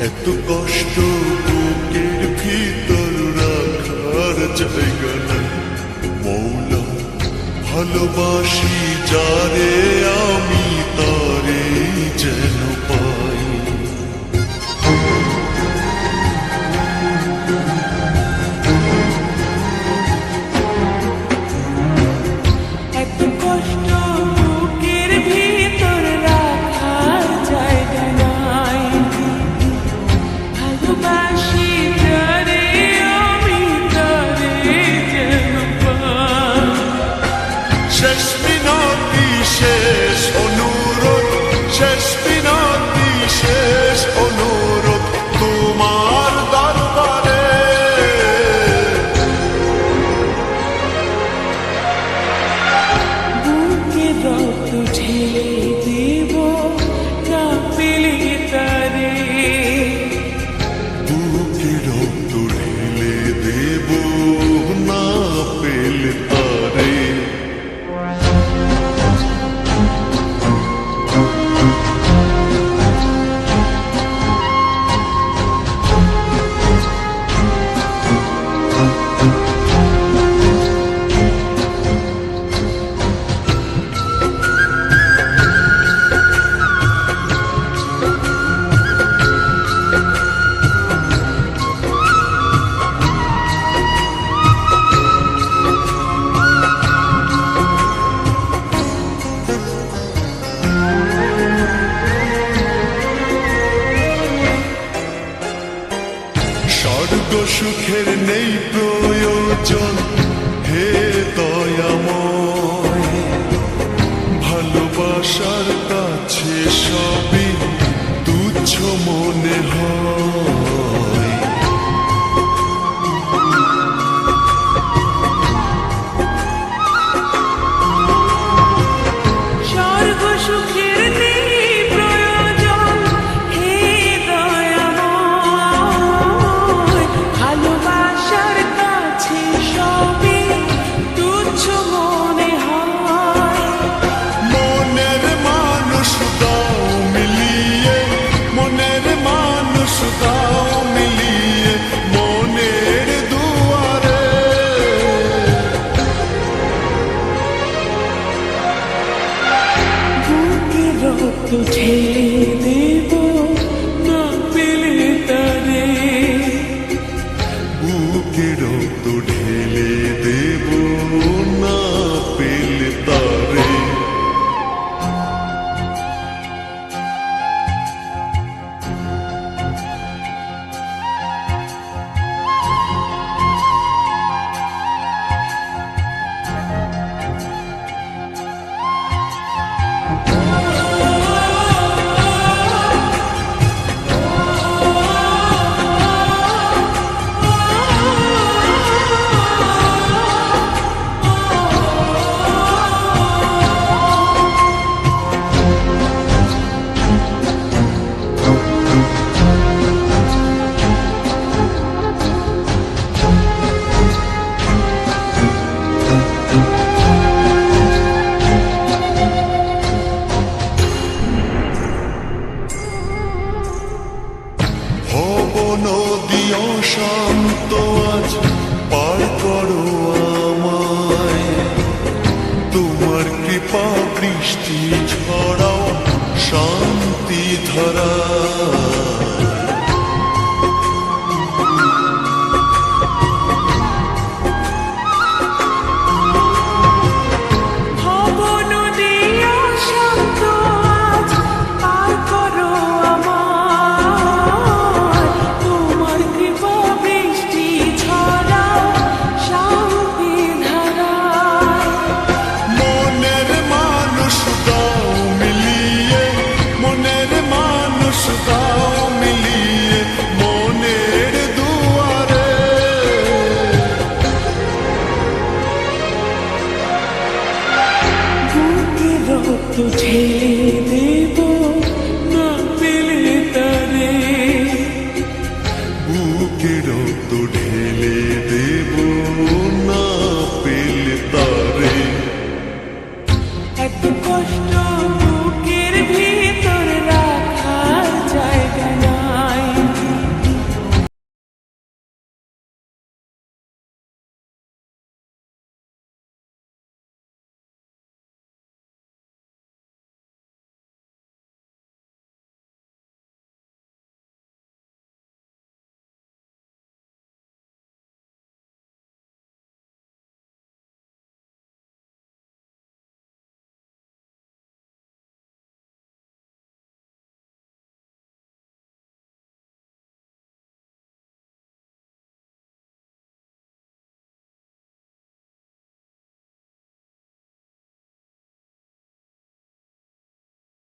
এত কষ্ট বুকের ভিতর রাখার জায়গা নাই মৌলা, ভালোবাসি যারে আমি তারে যেন পাই। এত কষ্ট বুকের ভিতর রাখার জায়গা নাই, ভালোবাসি যারে আমি তারে যেন পাই। শেষ মিনতি শেষ অনুরোধ, শেষ মিনতি শেষ অনুরোধ তোমার দরবারে। বুকে রক্ত ঢেলে দেব না পেলে তারে, বুকে রক্ত ঢেলে দেব না পেলে তারে। স্বর্গ সুখের নেই প্রয়োজন হে দয়াময়, ভালোবাসার কাছে সবই তুচ্ছ মনে হয়। স্বর্গ সুখের নেই প্রয়োজন হে দয়াময়, ভালোবাসার কাছে সবই তুচ্ছ মনে হয়। মনের মানুষ দাও মিলিয়ে, মনের মানুষ দাও মিলিয়ে মনের দুয়ারে। বুকে রক্ত ঢেলে দেব না পেলে তারে, বুকে রক্ত ঢেলে দেব না পেলে তারে। হব নদী অশান্ত আজ পার করো আমায়, তোমার কৃপা বৃষ্টি ছড়াও শান্তি ধরা।